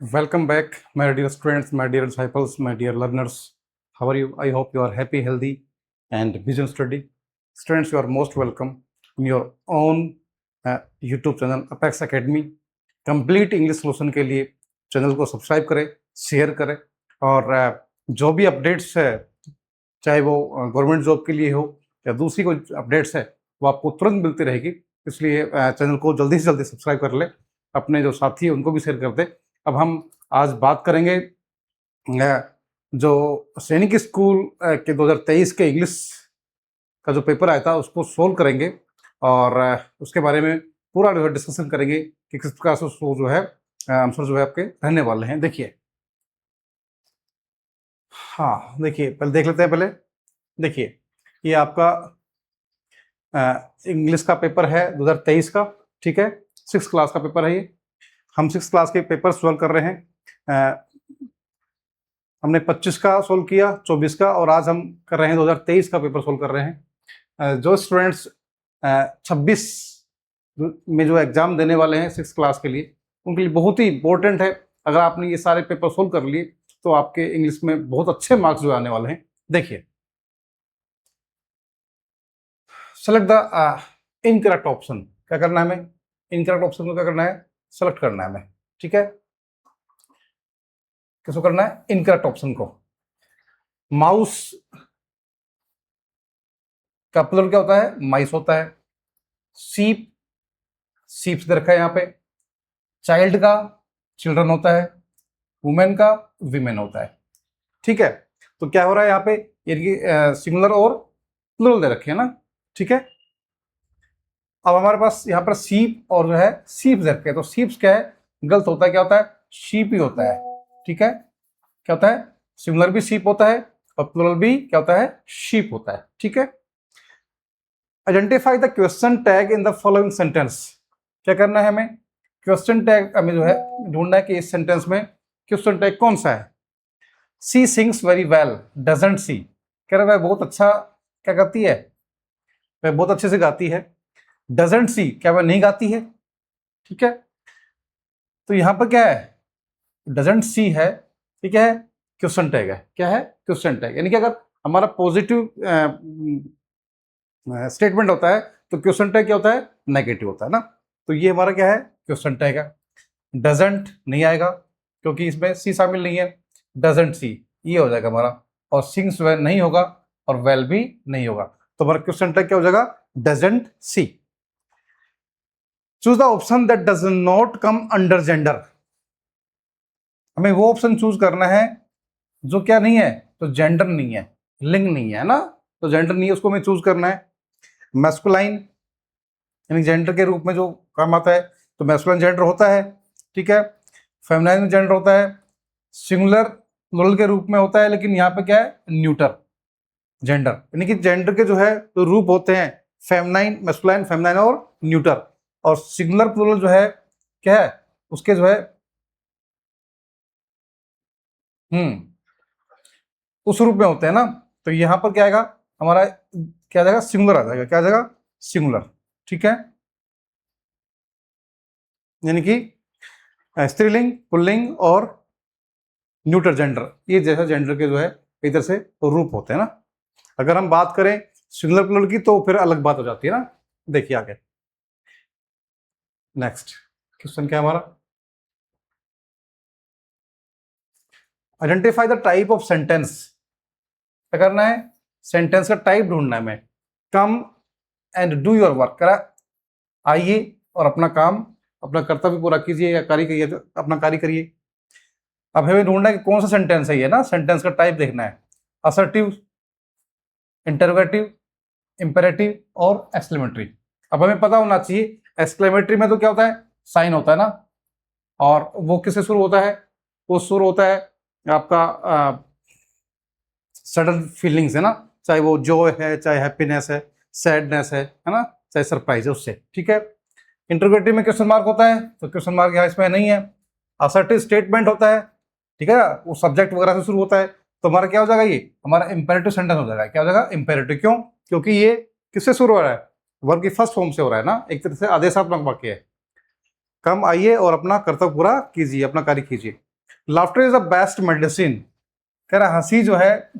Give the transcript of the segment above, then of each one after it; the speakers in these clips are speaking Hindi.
Welcome back, my dear students, my dear disciples, my dear learners. How are you? I hope you are happy, healthy, and busy in study. Students, you are most welcome in your own YouTube channel Apex Academy. Complete English solution के लिए चैनल को सब्सक्राइब करें, शेयर करें और जो भी अपडेट्स है, चाहे वो गवर्नमेंट जॉब के लिए हो या दूसरी कोई अपडेट्स है, वो आपको तुरंत मिलती रहेगी। इसलिए चैनल को जल्दी से जल्दी सब्सक्राइब कर ले, अपने जो साथी हैं उनको भी शेयर कर दे। अब हम आज बात करेंगे जो सैनिक स्कूल के 2023 के इंग्लिश का जो पेपर आया था उसको सोल्व करेंगे और उसके बारे में पूरा जो है डिस्कशन करेंगे कि किस प्रकार से उसको जो है आंसर जो है आपके रहने वाले हैं। देखिए, हाँ देखिए, पहले देख लेते हैं। पहले देखिए, ये आपका इंग्लिश का पेपर है 2023 का, ठीक है। 6th क्लास का पेपर है ये। हम 6th क्लास के पेपर सॉल्व कर रहे हैं। हमने 25 का सोल्व किया, 24 का, और आज हम कर रहे हैं 2023 का पेपर सोल्व कर रहे हैं। जो स्टूडेंट्स 26 में जो एग्जाम देने वाले हैं 6th क्लास के लिए, उनके लिए बहुत ही इंपॉर्टेंट है। अगर आपने ये सारे पेपर सोल्व कर लिए तो आपके इंग्लिश में बहुत अच्छे मार्क्स जो आने वाले हैं। देखिए, सेलेक्ट द इनकरेक्ट ऑप्शन। क्या करना है हमें? इनकरेक्ट ऑप्शन को क्या करना है? सेलेक्ट करना है हमें, ठीक है। किसको करना है? इनकरेक्ट ऑप्शन को। माउस का प्लूरल क्या होता है? माइस होता है। सीप, सीप्स दे रखा है यहाँ पे। चाइल्ड का चिल्ड्रन होता है। वुमेन का विमेन होता है, ठीक है। तो क्या हो रहा है यहाँ पे? ये सिंगुलर और प्लूरल दे रखे हैं ना, ठीक है। अब हमारे पास यहाँ पर सीप और जो है सीप्स दे रखे हैं। तो सीप्स क्या है? गलत होता है। क्या होता है? शीप ही होता है, ठीक है। क्या होता है? सिंगुलर भी शीप होता है और प्लूरल भी क्या होता है? शीप होता है, ठीक है। Identify the question tag in the following sentence. क्या करना है हमें? क्वेश्चन टैग हमें जो है ढूंढना है कि इस सेंटेंस में क्वेश्चन टैग कौन सा है। She sings very well, doesn't she. कह रहा है वह बहुत अच्छा क्या करती है? वह बहुत अच्छे से गाती है। डजंट सी, क्या वह नहीं गाती है? ठीक है। तो यहां पर क्या है? डजंट सी है, ठीक है। क्वेश्चन टैग है। क्या है? Question tag. यानी कि अगर हमारा पॉजिटिव स्टेटमेंट होता है तो क्वेश्चन टैग क्या होता है? नेगेटिव होता है ना। तो ये हमारा क्या है? क्वेश्चन टैग है। डजंट नहीं आएगा क्योंकि इसमें सी शामिल नहीं है। डजंट सी ये हो जाएगा हमारा। और सिंग्स वेल नहीं होगा और वेल भी नहीं होगा। तो हमारा क्वेश्चन टैग क्या हो जाएगा? Doesn't see. Choose the option that does not come under gender. हमें वो ऑप्शन चूज करना है जो क्या नहीं है? तो जेंडर नहीं है, लिंग नहीं है ना। तो जेंडर नहीं है, उसको हमें चूज करना है। मैस्कुलाइन यानी जेंडर के रूप में जो काम आता है, तो मैस्कुलाइन जेंडर होता है, ठीक है। फेमिनाइन जेंडर होता है। सिंगुलर प्लूरल के रूप में होता है, लेकिन यहाँ पे क्या है? Neuter gender. यानी कि जेंडर के जो है तो रूप होते हैं फेमिनाइन, मैस्कुलाइन, फेमिनाइन और न्यूटर। और सिंगुलर प्लूरल जो है क्या है? उसके जो है उस रूप में होते हैं ना। तो यहां पर क्या आएगा हमारा? क्या जाएगा? सिंगुलर आ जाएगा। क्या आ जाएगा? सिंगुलर, ठीक है। यानी कि स्त्रीलिंग, पुल्लिंग और न्यूटर जेंडर, ये जैसा जेंडर के जो है इधर से रूप होते हैं ना। अगर हम बात करें सिंगुलर प्लूरल की तो फिर अलग बात हो जाती है ना। देखिए आगे, नेक्स्ट क्वेश्चन क्या है हमारा? Identify the type of sentence. क्या करना है? सेंटेंस का टाइप ढूंढना है हमें। Come and do your work. करा आइए और अपना काम, अपना कर्तव्य पूरा कीजिए या कार्य करिए, तो अपना कार्य करिए। अब हमें ढूंढना है कि कौन सा सेंटेंस है ये ना। सेंटेंस का टाइप देखना है। असर्टिव, इंटरोगेटिव, इंपेरेटिव और एक्सक्लेमेटरी। अब हमें पता होना चाहिए एक्सक्लेमेटरी में तो क्या होता है? साइन होता है ना। और वो किससे शुरू होता है? वो शुरू होता है आपका सडन फीलिंग्स है ना, चाहे वो जॉय है, चाहे हैप्पीनेस है, सैडनेस है ना, चाहे सरप्राइज है, उससे, ठीक है। इंटरोगेटिव में क्वेश्चन मार्क होता है, तो क्वेश्चन मार्क यहाँ इसमें नहीं है। असर्टिव स्टेटमेंट होता है, ठीक है, वो सब्जेक्ट वगैरह से शुरू होता है। तो हमारा क्या हो जाएगा? ये हमारा इंपेरेटिव सेंटेंस हो जाएगा। क्या हो जाएगा? इंपेरेटिव। क्यों? क्योंकि ये किससे शुरू हो रहा है? वर्ब की फर्स्ट फॉर्म से हो रहा है ना, एक तरह से आदेशात्मक वाक्य है। कम आइए और अपना कर्तव्य पूरा कीजिए, अपना कार्य कीजिए। Laughter is the best medicine, कह रहा हंसी जो है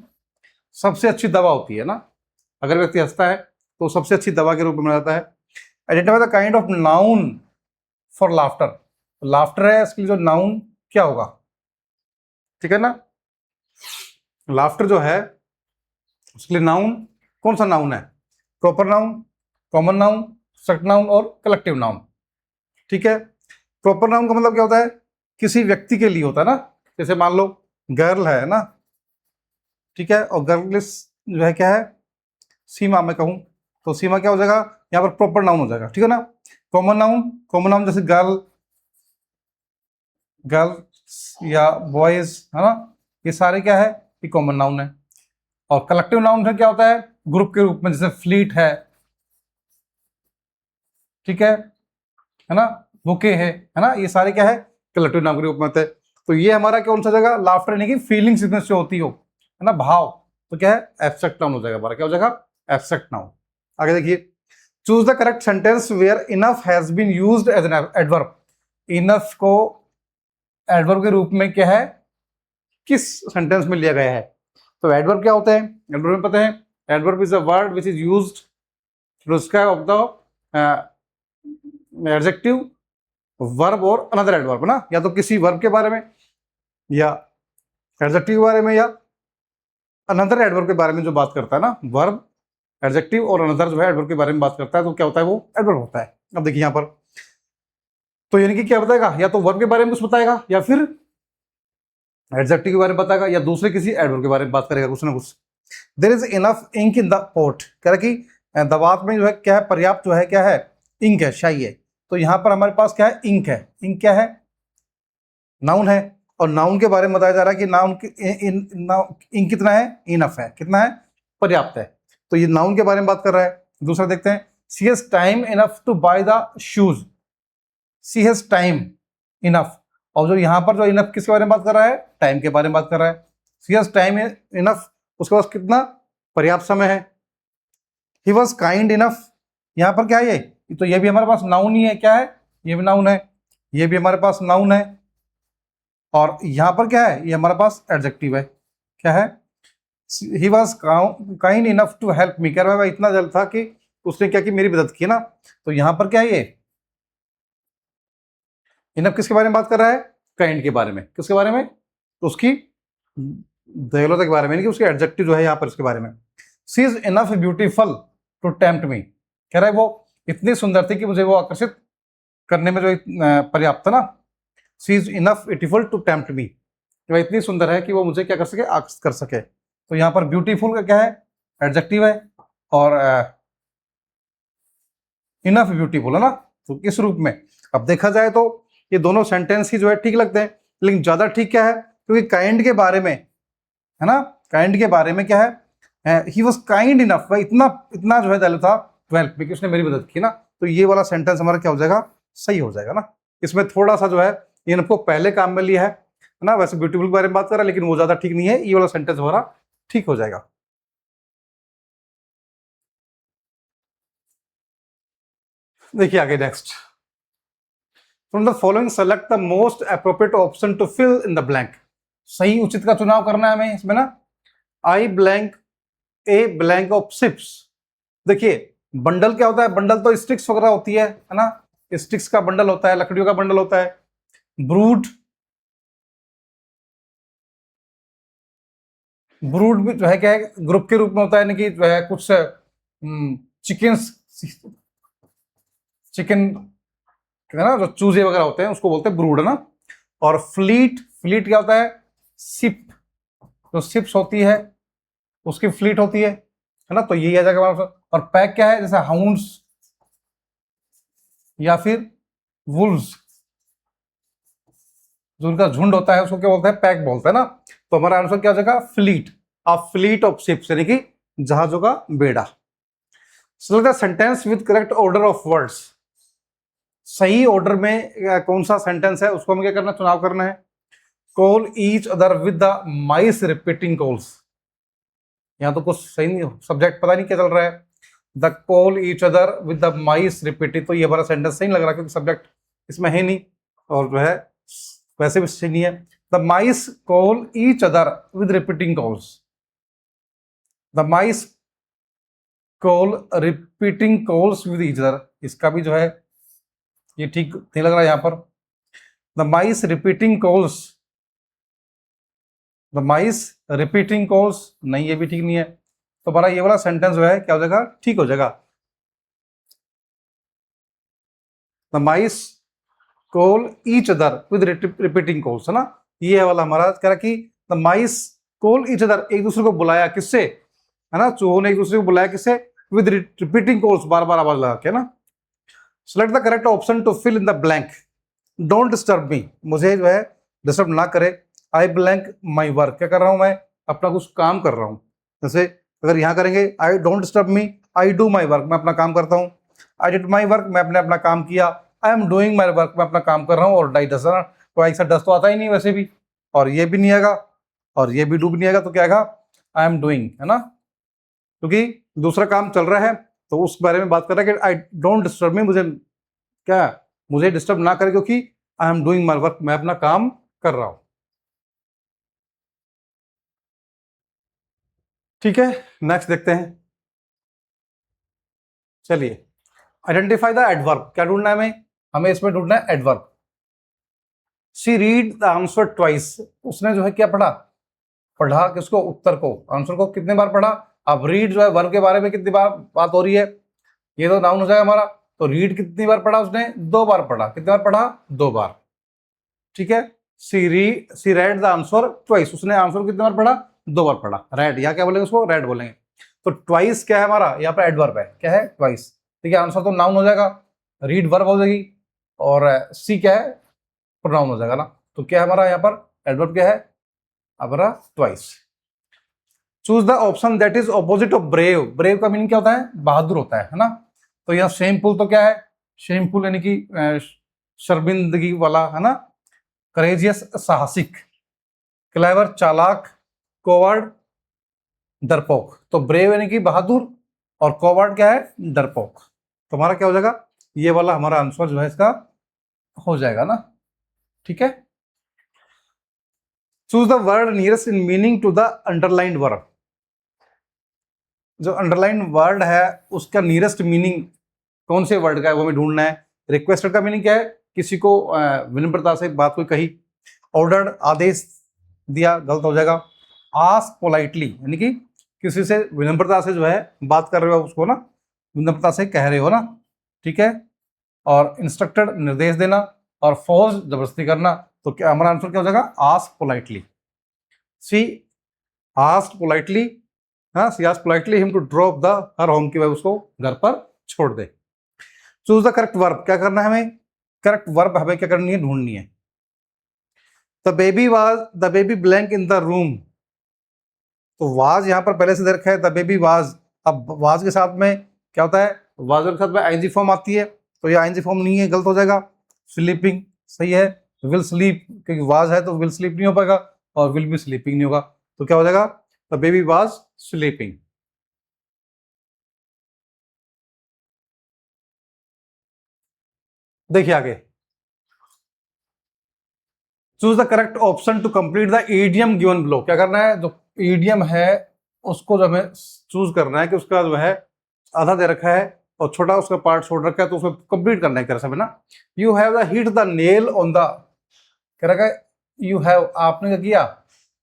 सबसे अच्छी दवा होती है ना, अगर व्यक्ति हंसता है तो सबसे अच्छी दवा के रूप में जाता है। Identify the kind of noun for laughter, laughter है इसके लिए जो नाउन क्या होगा, ठीक है ना। लाफ्टर जो है उसके लिए नाउन कौन सा नाउन है, proper noun, common noun, subject noun और कलेक्टिव नाउन, ठीक है। प्रॉपर नाउन का मतलब क्या होता है, किसी व्यक्ति के लिए होता है ना, जैसे मान लो गर्ल है ना, ठीक है, और गर्ल जो है क्या है, सीमा मैं कहूं तो सीमा क्या हो जाएगा, यहाँ पर प्रॉपर नाउन हो जाएगा, ठीक है ना। कॉमन नाउन, कॉमन नाउन जैसे गर्ल, गर्ल्स या बॉयज है ना, ये सारे क्या है, ये कॉमन नाउन है। और कलेक्टिव नाउन फिर क्या होता है, ग्रुप के रूप में, जैसे फ्लीट है, ठीक है ना, बुके है ना, ये सारे क्या है, कलेक्टिव नाउन के रूप में होते हैं। तो ये हमारा कौन सा जगह, लाफ्टर यानी कि फीलिंग्स इसमें से होती हो, है ना, भाव, तो क्या है, एब्स्ट्रैक्ट नाउन हो जाएगा हमारा, क्या हो जाएगा, एब्स्ट्रैक्ट नाउन। आगे देखिए, choose the correct sentence where enough has been used as an adverb, enough को एडवर्ब के रूप में क्या है, किस सेंटेंस में लिया गया है। तो एडवर्ब क्या होता है, एडवर्ब में पता है, adverb is a word which is used to describe of the adjective, verb और अनदर एडवर्ब ना, या तो किसी वर्ब के बारे में या एडजेक्टिव के बारे में या अनदर एडवर्ब के बारे में जो बात करता है ना, वर्ब, एडजेक्टिव और अनदर जो है एडवर्ब के बारे में बात करता है, तो क्या होता है, वो एडवर्ब होता है। अब देखिए यहाँ पर, तो यानी कि क्या बताएगा, या तो वर्ब के बारे में कुछ बताएगा या फिर एडजेक्टिव के बारे में बताएगा या दूसरे किसी एडवर्ब के बारे में बात करेगा कुछ ना कुछ। There is enough ink in the pot, कह रहा कि दवात में जो है क्या है, पर्याप्त जो है क्या है, इंक है, शाही है। तो यहाँ पर हमारे पास क्या है, इंक है, इंक क्या है, नाउन है, और नाउन के बारे में बताया जा रहा है कि नाउन इंक कितना है, इनफ है, कितना है, पर्याप्त है। तो ये नाउन के बारे में बात कर रहा है। दूसरा देखते हैं, she has time enough to buy the shoes, she has time enough, और जो यहाँ पर जो इनफ किसके बारे में बात कर रहा है, टाइम के बारे में बात कर रहा है। शी हैज टाइम इनफ, उसके पास कितना, पर्याप्त समय है। ही वॉज काइंड इनफ, यहाँ पर क्या है ये, तो ये भी हमारे पास नाउन ही है, क्या है, ये भी नाउन है, ये भी हमारे पास नाउन है, और यहाँ पर क्या है, ये हमारे पास एडजेक्टिव है, क्या है, he was kind enough to help me, कह रहा है इतना जल्द था कि उसने क्या की, मेरी मदद की ना। तो यहाँ पर क्या है, ये इनफ किसके बारे में बात कर रहा है, काइंड के बारे में, किसके बारे में, तो उसकी दयालुता के बारे में, कि उसके एडजेक्टिव जो है यहाँ पर इसके बारे में। She is enough beautiful to tempt me, कह रहा है वो इतनी सुंदर थी कि मुझे वो आकर्षित करने में जो पर्याप्त था ना। She is enough beautiful to tempt me, वह इतनी सुंदर है कि वो मुझे क्या कर सके, आकर्षित कर सके। तो यहाँ पर ब्यूटीफुल का क्या है, एडजेक्टिव है, और इनफ ब्यूटीफुल है ना, तो किस रूप में। अब देखा जाए तो ये दोनों सेंटेंस ही जो है ठीक लगते हैं, लेकिन ज्यादा ठीक क्या है, क्योंकि काइंड के बारे में है ना, काइंड के बारे में क्या है, ही वॉज काइंड इनफ, वह इतना इतना जो है दयालु था, टू हेल्प मी, कि उसने मेरी मदद की ना। तो ये वाला सेंटेंस हमारा क्या हो जाएगा, सही हो जाएगा ना। इसमें थोड़ा सा जो है इनको पहले काम में लिया है ना, वैसे ब्यूटीफुल के बारे में बात कर रहा है लेकिन वो ज्यादा ठीक नहीं है, ये वाला सेंटेंस हमारा ठीक हो जाएगा। देखिए आगे next, from the following select the most appropriate option to fill in the blank, सही उचित का चुनाव करना है हमें इसमें ना। I blank a blank of ships, देखिए बंडल क्या होता है, बंडल तो स्टिक्स वगैरह होती है ना, स्टिक्स का बंडल होता है, लकड़ियों का बंडल होता है। ब्रूड, ब्रूड भी जो है क्या है, ग्रुप के रूप में होता है, यानी कि जो है कुछ चिकन, चिकन है ना, जो चूजे वगैरह होते हैं उसको बोलते हैं ब्रूड है ना। और फ्लीट, फ्लीट क्या होता है, शिप, जो शिप्स होती है उसकी फ्लीट होती है ना, तो यही आ जाएगा हमारा। और पैक क्या है, जैसे हाउंड्स या फिर वुल्व्स, जो उनका झुंड होता है उसको क्या बोलते हैं, पैक बोलते हैं ना। तो हमारा आंसर क्या हो जाएगा, fleet, a fleet of ships, यानी कि जहाजों का बेड़ा। Select the sentence with correct order of words, सही ऑर्डर में कौन सा सेंटेंस है उसको हमें क्या करना, चुनाव करना है। Call each other with the mice repeating calls, यहाँ तो कुछ सही नहीं, सब्जेक्ट पता नहीं क्या चल रहा है। The call each other with the mice repeating, तो ये हमारा सेंटेंस सही लग रहा है क्योंकि सब्जेक्ट इसमें है नहीं, और जो है वैसे भी सही नहीं है। The mice call each other with repeating calls. The mice call repeating calls with each other, इसका भी जो है ये ठीक नहीं लग रहा है यहां पर। The mice repeating calls, the mice repeating calls, नहीं ये भी ठीक नहीं है। तो हमारा ये वाला सेंटेंस जो है क्या हो जाएगा, ठीक हो जाएगा। The mice call each other with repeating calls, है ना, ये वाला हमारा कह रहा कि the mice call each other, एक दूसरे को बुलाया, किससे, है ना, चूहों ने एक दूसरे को बुलाया किससे, विद रिपीटिंग कॉल्स, बार बार आवाज लगा के, ना। Select the correct option to fill in the blank. Don't disturb me, मुझे जो है डिस्टर्ब ना करे। आई ब्लैंक माई वर्क, क्या कर रहा हूं मैं, अपना कुछ काम कर रहा हूं। जैसे अगर यहां करेंगे I don't disturb me, I do my work, मैं अपना काम करता हूं। आई डिड माई वर्क, मैं अपने अपना काम किया। I am doing my work, मैं अपना काम कर रहा हूँ। और डाई डस, तो आई से डस तो आता ही नहीं वैसे भी, और ये भी नहीं आएगा, और ये भी डू भी नहीं आएगा, तो क्या आएगा, आई एम डूइंग, है ना, क्योंकि दूसरा काम चल रहा है तो उस बारे में बात कर रहा है कि आई डोंट डिस्टर्ब मी, मुझे क्या, मुझे डिस्टर्ब ना करे, क्योंकि I am doing my work, मैं अपना काम कर रहा हूं। ठीक है, नेक्स्ट देखते हैं। चलिए, आइडेंटिफाई द एडवर्ब, क्या ढूंढना है हमें, हमें इसमें ढूंढना है adverb. She read the answer twice, उसने जो है क्या पढ़ा, पढ़ा किसको, उत्तर को, आंसर को कितने बार पढ़ा। अब रीड जो है वर्ब के बारे में कितनी बार बात हो रही है, ये तो नाउन हो जाएगा हमारा। तो रीड कितनी बार पढ़ा उसने, 2 बार पढ़ा, कितनी बार पढ़ा, 2 बार। ठीक है, सी रेड द आंसर ट्वाइस, उसने आंसर कितनी बार पढ़ा, 2 बार पढ़ा। रेड, या क्या बोलेंगे उसको, रेड बोलेंगे। तो ट्वाइस क्या है हमारा, यहाँ पर एडवर्ब है, क्या है, ट्वाइस। ठीक है, आंसर तो नाउन हो जाएगा, रीड वर्ब हो जाएगी, और सी क्या है, प्रोनाउन हो जाएगा ना। तो क्या है हमारा यहाँ पर एडवर्ब, क्या है हमारा, twice. Choose the option that is opposite of brave, brave का मीनिंग क्या होता है, बहादुर होता है ना। तो यहाँ शेमफुल, तो क्या है, शेमफुल यानी कि शर्मिंदगी वाला, है ना। करेजियस, साहसिक। क्लेवर, चालाक। कोवर्ड, डरपोक। तो ब्रेव यानी कि बहादुर, और कोवर्ड क्या है, डरपोक। तो हमारा क्या हो जाएगा, ये वाला हमारा आंसर जो है इसका हो जाएगा ना। ठीक है, choose the word nearest in meaning to the underlined word. जो अंडरलाइन वर्ड है उसका नियरेस्ट मीनिंग कौन से वर्ड का है वो हमें ढूंढना है। रिक्वेस्टेड का मीनिंग क्या है, किसी को विनम्रता से बात कोई कही। ऑर्डर्ड, आदेश दिया, गलत हो जाएगा। आस्क पोलाइटली, यानी कि किसी से विनम्रता से जो है बात कर रहे हो, उसको ना विनम्रता से कह रहे हो ना। ठीक है, और इंस्ट्रक्टेड, निर्देश देना। और फोर्स, जबरदस्ती करना। तो क्या हमारा आंसर क्या हो जाएगा, ask politely. She ask politely, हाँ, she ask politely him to drop the her home, की वह उसको घर पर छोड़ दे। चूज द करेक्ट वर्ब, क्या करना है हमें, करेक्ट वर्ब हमें क्या करनी है, ढूंढनी है। The baby blank in the room. तो वाज यहां पर पहले से दे रखा है, द बेबी वाज। अब वाज के साथ में क्या होता है, वाज के साथ में आईएनजी फॉर्म आती है, तो ये आईएनजी फॉर्म नहीं है, गलत हो जाएगा। स्लीपिंग सही है, विल स्लीप, क्योंकि वाज है तो विल स्लीप नहीं हो पाएगा, और विल भी स्लीपिंग नहीं होगा। तो क्या हो जाएगा, द बेबी वाज स्लीपिंग। देखिए आगे, choose the correct option to complete the idiom given below. क्या करना है, जो ईडियम है उसको जो हमें चूज करना है कि उसका जो है आधा दे रखा है और छोटा उसका पार्ट छोड़ रखा है, तो उसको कंप्लीट करना है एक तरह से ना। You have the hit the nail on the, कह रखा है यू हैव, आपने क्या किया,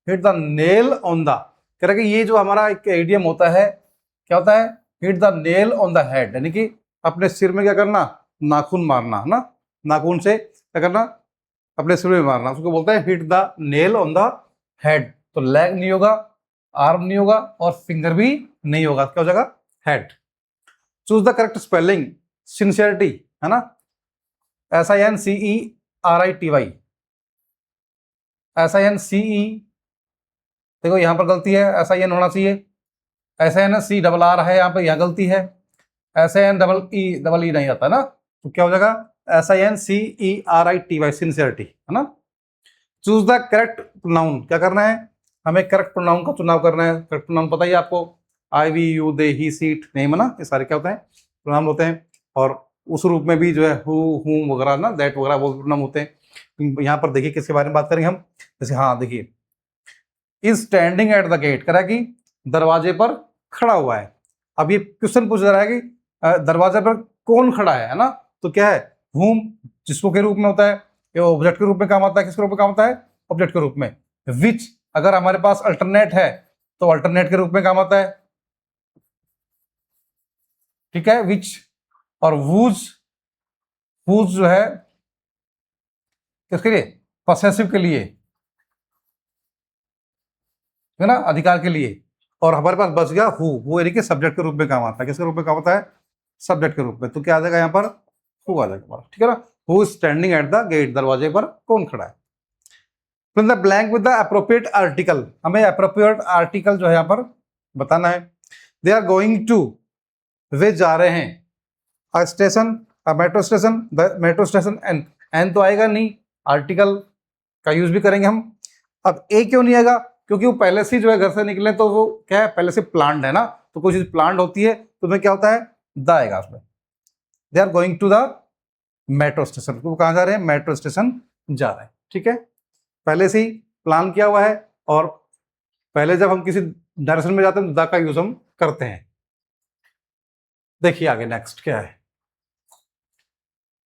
hit the nail on the. कह रहा है कि ये जो हमारा एक ईडियम होता है, क्या होता है, hit the nail on the head, यानी कि अपने सिर में क्या करना, नाखून मारना, है ना। नाखून से क्या करना, अपने सिर में मारना, उसको बोलते हैं hit the nail on the head. तो लेग नहीं होगा, आर्म नहीं होगा, और फिंगर भी नहीं होगा, क्या हो जाएगा, head. Choose the correct spelling, sincerity, है ना, SINCERITY, SINCE, देखो यहां पर गलती है, SIN होना चाहिए, SINCRR है, यहाँ पे यहाँ गलती है, SINEE नहीं आता ना, तो क्या हो जाएगा, SINCERITY, सिंसियरिटी, है ना। चूज द करेक्ट प्रोनाउन, क्या करना है, हमें करेक्ट प्रोनाउन का चुनाव करना है। करेक्ट प्रोनाउन पता ही है आपको, I, we, you, they, he, she it, name, है ना, ये सारे क्या होते हैं, प्रोनाउन होते हैं। और उस रूप में भी जो है हु, हूम वगैरह ना, दैट वगैरह वो प्रोनाउन होते हैं। यहाँ पर देखिए किसके बारे में बात करेंगे हम, जैसे हाँ देखिए, is standing at the gate, करा कि दरवाजे पर खड़ा हुआ है। अब ये क्वेश्चन पूछ रहा है कि दरवाजे पर कौन खड़ा है ना, तो क्या है हुम, जिसको के रूप में होता है, ये ऑब्जेक्ट के रूप में काम आता है, किसके रूप में काम आता है, ऑब्जेक्ट के रूप में। विच अगर हमारे पास अल्टरनेट है तो अल्टरनेट के रूप में काम आता है, ठीक है, विच। और वूज, वूज जो है किसके लिए, पॉसेसिव के लिए, है ना, अधिकार के लिए। और हमारे पास बच गया हु यानी कि सब्जेक्ट के रूप में काम आता है, किसके रूप में काम आता है, सब्जेक्ट के रूप में। तो क्या आ जाएगा यहाँ पर, हु आ जाएगा, ठीक है ना। Who is standing at the gate, दरवाजे पर कौन खड़ा है। Fill the blank with the appropriate article, हमें अप्रोप्रिएट आर्टिकल जो है यहाँ पर बताना है। दे आर गोइंग टू, वे जा रहे हैं, a station, a metro station, the metro station. An तो आएगा नहीं, आर्टिकल का यूज भी करेंगे हम। अब ए क्यों नहीं आएगा, क्योंकि वो पहले से जो है घर से निकले, तो वो क्या है, पहले से प्लान्ड है ना, तो कोई चीज प्लान्ड होती है तो उसमें क्या होता है, द आएगा उसमें। They are going to the metro station, वो कहाँ जा रहे हैं, मेट्रो स्टेशन जा रहे हैं, ठीक है। पहले से ही प्लान किया हुआ है, और पहले जब हम किसी डायरेक्शन में जाते हैं तो द का यूज हम करते हैं। देखिए आगे नेक्स्ट क्या है,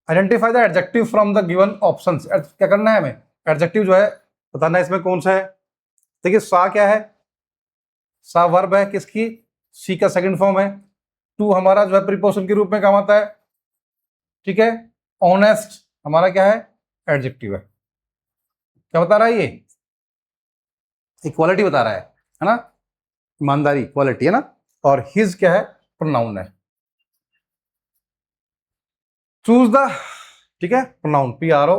identify the adjective from the given options. क्या करना है हमें, एडजेक्टिव जो है बताना है इसमें कौन सा है। देखिए सा क्या है, सा वर्ब है किसकी, सी का सेकंड फॉर्म है। टू हमारा जो है प्रीपोजिशन के रूप में काम आता है, ठीक है। ऑनेस्ट हमारा क्या है, एडजेक्टिव है। क्या बता रहा है ये, इक्वालिटी बता रहा है ना, ईमानदारी, क्वालिटी है ना। और हिज क्या है, प्रोनाउन है। चूज द, ठीक है, प्रोनाउन पी आर ओ,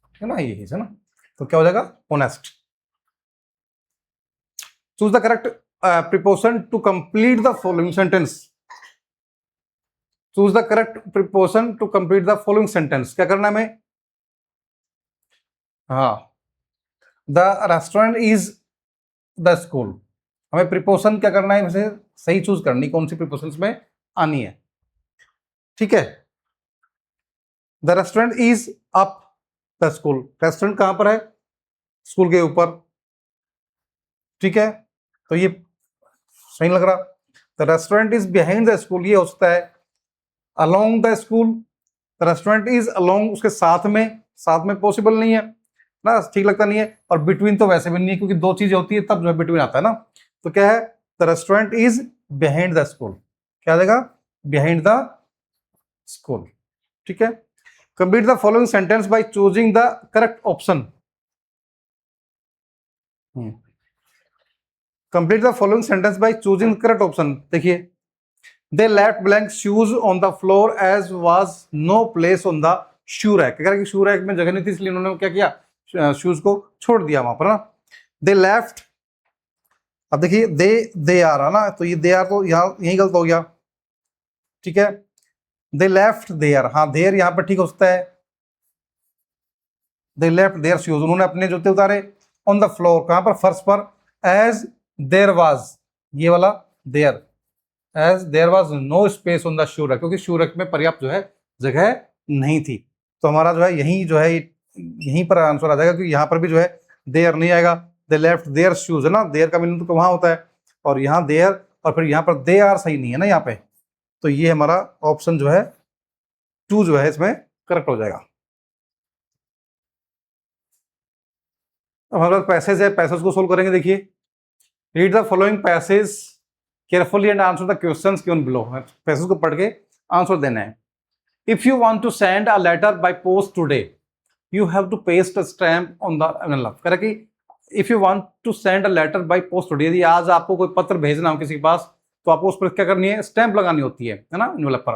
ठीक है ना, ये हिज है ना, तो क्या हो जाएगा, honest. Choose the correct preposition to complete the following sentence. Choose the correct preposition to complete the following sentence. क्या करना है हमें, हाँ, the restaurant is the school. हमें प्रीपोजिशन क्या करना है, इसे सही चूज करनी, कौन सी प्रीपोजिशन में आनी है, ठीक है। The restaurant is up the school, restaurant कहां पर है, स्कूल के ऊपर, ठीक है, तो ये सही लग रहा। The restaurant is behind the school, ये हो सकता है along the school. The restaurant is along, उसके साथ में पॉसिबल नहीं है ना, ठीक लगता नहीं है। और बिटवीन तो वैसे भी नहीं है, क्योंकि दो चीजें होती है तब जो है बिटवीन आता है ना। तो क्या है, the restaurant is behind the school, क्या आ जाएगा, बिहाइंड द स्कूल, ठीक है। Complete the following sentence by choosing the correct option. Complete the following sentence by choosing correct option. देखिए, they left blank shoes on the floor as was no place on the shoe rack. क्या कि शू रैक में जगह नहीं थी, इसलिए उन्होंने क्या किया, शूज को छोड़ दिया वहां पर ना। दे लेफ्ट, अब देखिए दे आर है ना, तो ये दे आर तो यहाँ यही गलत हो गया, ठीक है। दे लेफ्ट देयर, हाँ देयर यहाँ पर ठीक हो सकता है। दे लेफ्ट देयर शूज, उन्होंने अपने जूते उतारे ऑन द फ्लोर, कहां पर, फर्श पर। एज देयर वाज, ये वाला there, as there was no space on the shoe rack, क्योंकि शू रैक में पर्याप्त जो है जगह नहीं थी। तो हमारा जो है यही जो है यहीं पर आंसर आ जाएगा, क्योंकि यहाँ पर भी जो है देयर नहीं आएगा। दे लेफ्ट देयर शूज है ना, देयर का मीनिंग तो वहां होता है, और यहाँ देयर, और फिर यहाँ पर दे आर सही नहीं है ना यहाँ पे। तो ये हमारा ऑप्शन जो है टू जो है इसमें करेक्ट हो जाएगा। अब हमारे पास पैसेज है, पैसेज को सोल्व करेंगे। देखिए, read the following passage carefully and answer the questions given below. Passage को पढ़ के आंसर देना है। If you want to send a letter by post today, you have to paste a stamp on the envelope. कह रहा कि if you want to send a letter by post today, यदि आज आपको कोई पत्र भेजना हो किसी के पास, तो आपको उस पर क्या करनी है, स्टैंप लगानी होती है ना, एनवेलप पर।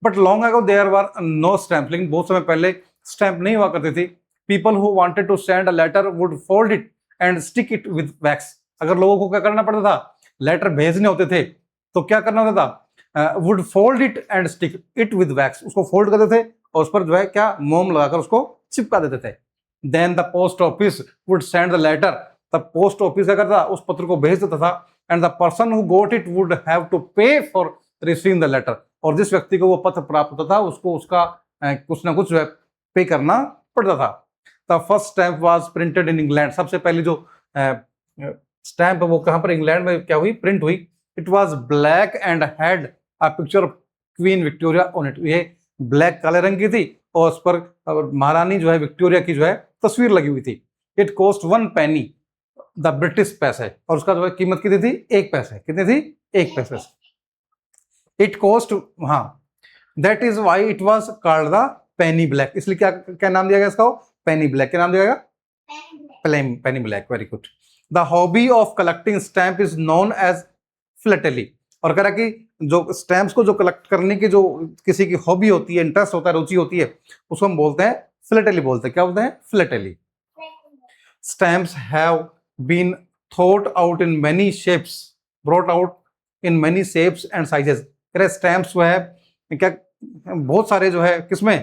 But long ago there were no stamp, लेकिन बहुत समय पहले स्टैंप नहीं हुआ करती थी। People who wanted to send a letter would fold it and stick it with wax. अगर लोगों को क्या करना पड़ता था, लेटर भेजने होते थे, तो क्या करना होता था, would fold it and stick it with wax, उसको फोल्ड करते थे और उस पर जो है क्या, मोम लगाकर उसको चिपका देते थे। Then the post office would send the letter, तब पोस्ट ऑफिस क्या करता, उस पत्र को भेज देता था। And the person who got it would have to pay for receiving the letter, और जिस व्यक्ति को वो पत्र प्राप्त होता था उसको उसका कुछ ना कुछ पे करना पढ़ता था। The first stamp was printed in England, सबसे पहली जो स्टैम्प है वो कहाँ पर, इंग्लैंड में क्या हुई, प्रिंट हुई। It was black and had a picture of queen Victoria on it, ये ब्लैक काले रंग की थी और उस पर महारानी जो है विक्टोरिया की जो है तस्वीर लगी हुई थी। It cost 1 penny, the British पैसे, और उसका जो है कीमत कितनी थी, 1 पैसे, कितनी थी, 1 पैसे। इट कॉस्ट, हाँ, that is why it was called the Penney black, इसलिए क्या क्या नाम दिया गया इसका, पेनी ब्लैक, क्या नाम दिया गया, Penny Black, very good. The hobby of collecting stamp is known as philately, और कह रहा कि जो स्टैम्प्स को जो कलेक्ट करने की जो किसी की हॉबी होती है, इंटरेस्ट होता है, रुचि होती है, उसको हम बोलते हैं फिलेटली, बोलते हैं, क्या बोलते हैं, philately. Stamps have been thought out in many shapes, brought out in many shapes and sizes, stamps जो है क्या बहुत सारे जो है किसमें,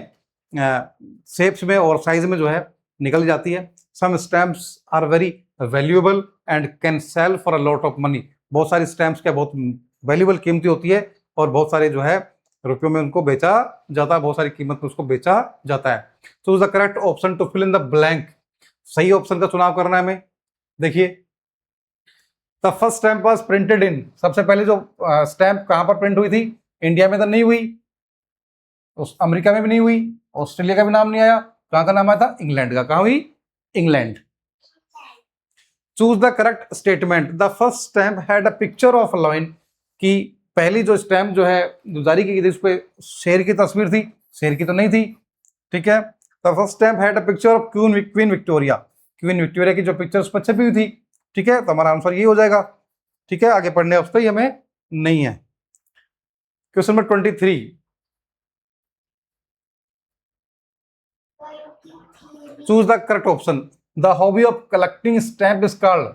शेप्स में और साइज में जो है निकल जाती है। Some stamps are very valuable and can sell for a lot of money, बहुत सारी स्टैम्प्स क्या बहुत वैल्यूएबल, कीमती होती है और बहुत सारे जो है रुपयों में उनको बेचा जाता है, बहुत सारी कीमत में उसको बेचा जाता है। So the correct option to fill in the blank, सही ऑप्शन का चुनाव करना है हमें। देखिए, the first stamp was printed in, सबसे पहले जो स्टैम्प कहां पर प्रिंट हुई थी, इंडिया में तो नहीं हुई, उस अमेरिका में भी नहीं हुई, ऑस्ट्रेलिया का भी नाम नहीं आया, कहां का नाम आया था, इंग्लैंड का, कहां हुई, England. Choose the correct statement, the first stamp had a picture of a lion, की पहली जो स्टैम्प जो है जो जारी की गई थी उस पर शेर की तस्वीर थी, शेर की तो नहीं थी, ठीक है। The first stamp had a picture of queen Victoria, queen Victoria की जो पिक्चर उस पर छपी हुई थी, ठीक है, तो हमारा आंसर ये हो जाएगा, ठीक है। आगे पढ़ने उसका ही हमें नहीं है। Question number 23, choose the correct option, the hobby of collecting stamp is called,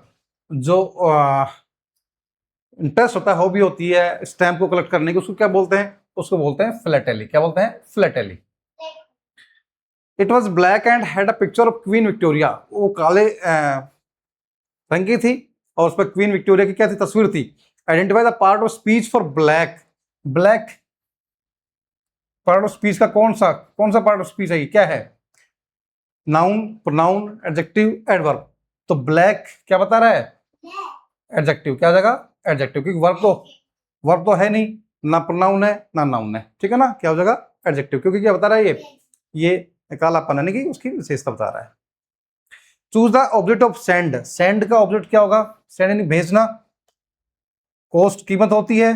जो इंटरेस्ट होता है, हॉबी होती है स्टैम्प को कलेक्ट करने की, उसको क्या बोलते हैं, उसको बोलते हैं फिलेटली, क्या बोलते हैं, philately. It was black and had a picture of queen Victoria, वो काले रंग की थी और उस पर क्वीन विक्टोरिया की क्या थी, तस्वीर थी। Identify the part of speech for black, black part of speech का कौन सा पार्ट ऑफ स्पीच है, ये क्या है, नाउन, प्रोनाउन, एडजेक्टिव, एडवर्ब। तो ब्लैक क्या बता रहा है, एडजेक्टिव, क्या हो जाएगा, एडजेक्टिव, क्योंकि वर्ब तो है नहीं, ना प्रोनाउन है ना नाउन है, ठीक है ना, क्या हो जाएगा, एडजेक्टिव, क्योंकि क्या बता रहा है, ये कालापन यानी कि उसकी विशेषता बता रहा है। Choose the object of sand, send का ऑब्जेक्ट क्या होगा, सेंड यानी भेजना, कॉस्ट कीमत होती है,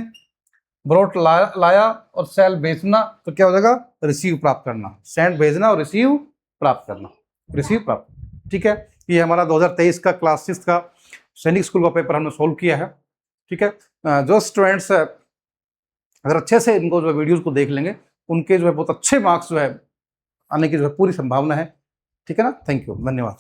ब्रॉट लाया और सेल बेचना, तो क्या हो जाएगा, रिसीव प्राप्त करना, सेंड भेजना और रिसीव प्राप्त करना, रिसीव प्राप्त, ठीक है। ये हमारा 2023 का क्लास 6 का सैनिक स्कूल का पेपर हमने सोल्व किया है, ठीक है। जो स्टूडेंट्स अगर अच्छे से इनको जो है वीडियोस को देख लेंगे, उनके जो है बहुत अच्छे मार्क्स जो है आने की जो है पूरी संभावना है, ठीक है ना। थैंक यू, धन्यवाद।